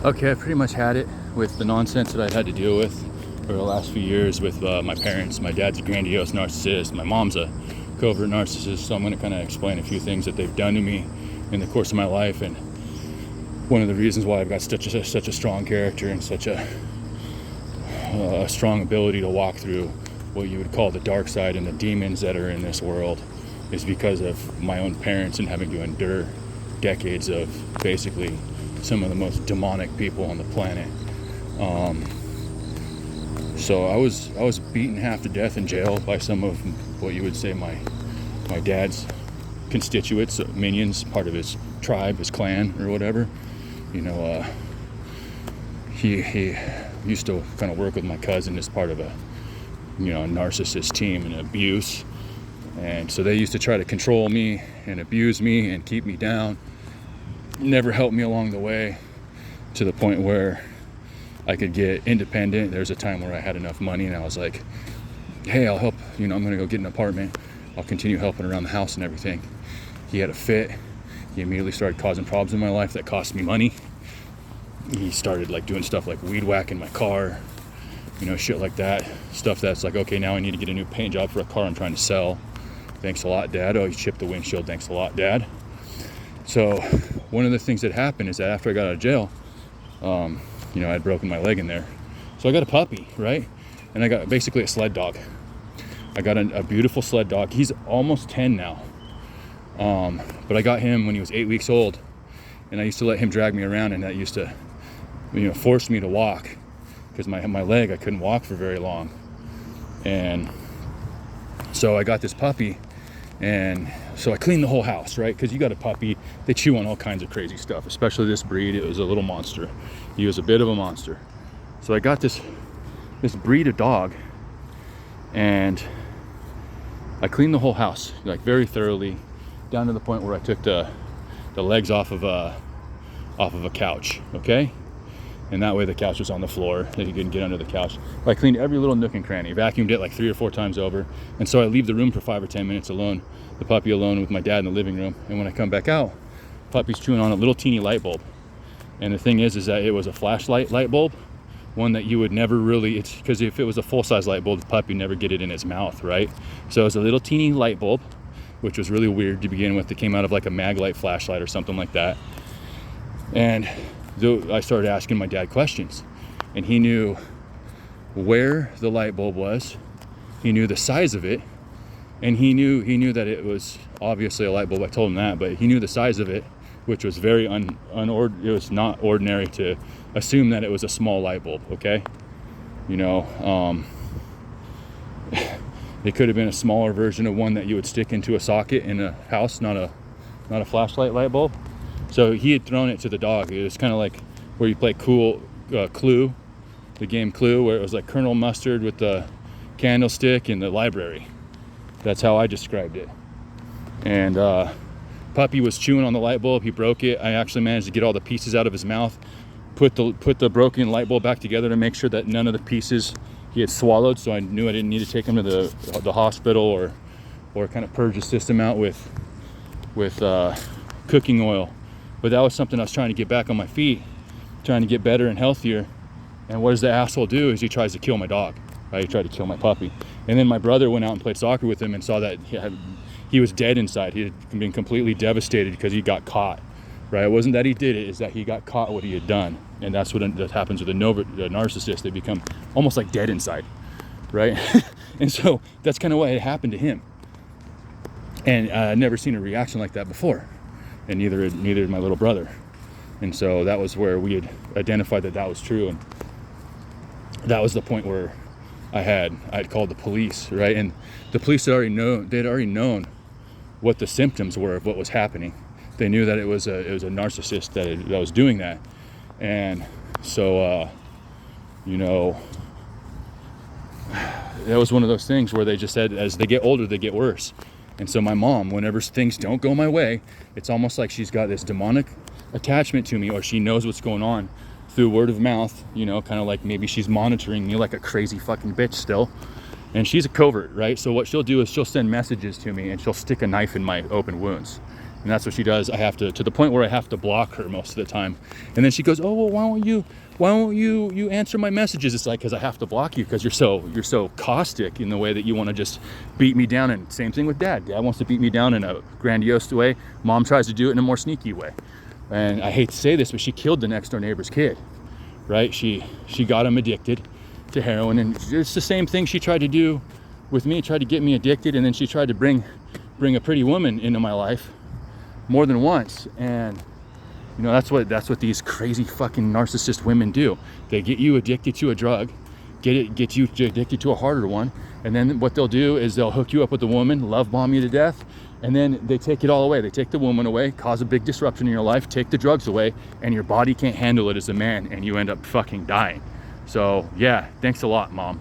Okay, I pretty much had it with the nonsense that I've had to deal with for the last few years with my parents. My dad's a grandiose narcissist. My mom's a covert narcissist. So I'm going to kind of explain a few things that they've done to me in the course of my life, and one of the reasons why I've got such a strong character and such a strong ability to walk through what you would call the dark side and the demons that are in this world is because of my own parents and having to endure decades of basically some of the most demonic people on the planet. So I was beaten half to death in jail by some of what you would say my dad's constituents, minions, part of his tribe, his clan, or whatever. You know, he used to kind of work with my cousin as part of a narcissist team and abuse. And so they used to try to control me and abuse me and keep me down. Never helped me along the way to the point where I could get independent. There was a time where I had enough money and I was like, hey, I'll help, I'm gonna go get an apartment. I'll continue helping around the house and everything. He had a fit. He immediately started causing problems in my life that cost me money. He started doing stuff like weed whacking my car, shit like that. Stuff that's like, okay, now I need to get a new paint job for a car I'm trying to sell. Thanks a lot, Dad. Oh, you chipped the windshield. Thanks a lot, Dad. So one of the things that happened is that after I got out of jail, I'd broken my leg in there. So I got a puppy, right? And I got basically a sled dog. I got a beautiful sled dog. He's almost 10 now. But I got him when he was 8 weeks old. And I used to let him drag me around, and that used to, force me to walk. Because my leg, I couldn't walk for very long. And so I got this puppy. And so I cleaned the whole house, right? Because you got a puppy, they chew on all kinds of crazy stuff, especially this breed. It was a little monster. He was a bit of a monster. So I got this breed of dog, and I cleaned the whole house, very thoroughly, down to the point where I took the legs off of a couch, okay? And that way the couch was on the floor, that he couldn't get under the couch. I cleaned every little nook and cranny, vacuumed it 3 or 4 times over. And so I leave the room for 5 or 10 minutes alone, the puppy alone with my dad in the living room. And when I come back out, puppy's chewing on a little teeny light bulb. And the thing is that it was a flashlight light bulb, one that you would never really, because if it was a full-size light bulb, the puppy never get it in his mouth, right? So it was a little teeny light bulb, which was really weird to begin with. It came out of a mag light flashlight or something like that. And I started asking my dad questions, and he knew where the light bulb was, he knew the size of it, and he knew that it was obviously a light bulb. I told him that, but he knew the size of it, which was very it was not ordinary to assume that it was a small light bulb, okay? It could have been a smaller version of one that you would stick into a socket in a house, not a flashlight light bulb. So he had thrown it to the dog. It was kind of like where you play Clue, the game Clue, where it was like Colonel Mustard with the candlestick in the library. That's how I described it. And puppy was chewing on the light bulb. He broke it. I actually managed to get all the pieces out of his mouth, put the broken light bulb back together to make sure that none of the pieces he had swallowed. So I knew I didn't need to take him to the hospital or kind of purge the system out with cooking oil. But that was something I was trying to get back on my feet, trying to get better and healthier. And what does the asshole do is he tries to kill my dog, right? He tried to kill my puppy. And then my brother went out and played soccer with him and saw that he was dead inside. He had been completely devastated because he got caught, right? It wasn't that he did it, it's that he got caught what he had done. And that's what that happens with a narcissist. They become almost like dead inside, right? And so that's kind of what had happened to him. And I'd never seen a reaction like that before. And neither did my little brother. And so that was where we had identified that was true. And that was the point where I'd called the police, right? And the police had already known what the symptoms were of what was happening. They knew that it was a narcissist that was doing that. And so that was one of those things where they just said as they get older they get worse. And so my mom, whenever things don't go my way, it's almost like she's got this demonic attachment to me, or she knows what's going on through word of mouth, kind of like maybe she's monitoring me like a crazy fucking bitch still. And she's a covert, right? So what she'll do is she'll send messages to me and she'll stick a knife in my open wounds. And that's what she does. I have to the point where I have to block her most of the time. And then she goes, oh, well, why won't you answer my messages? It's like, because I have to block you, because you're so caustic in the way that you want to just beat me down. And same thing with dad. Dad wants to beat me down in a grandiose way. Mom tries to do it in a more sneaky way. And I hate to say this, but she killed the next door neighbor's kid, right? She got him addicted to heroin, and it's the same thing she tried to do with me, tried to get me addicted, and then she tried to bring a pretty woman into my life more than once. And you know, that's what these crazy fucking narcissist women do. They get you addicted to a drug, get you addicted to a harder one, and then what they'll do is they'll hook you up with a woman, love bomb you to death, and then they take it all away. They take the woman away, cause a big disruption in your life, take the drugs away, and your body can't handle it as a man, and you end up fucking dying. So yeah, thanks a lot, Mom.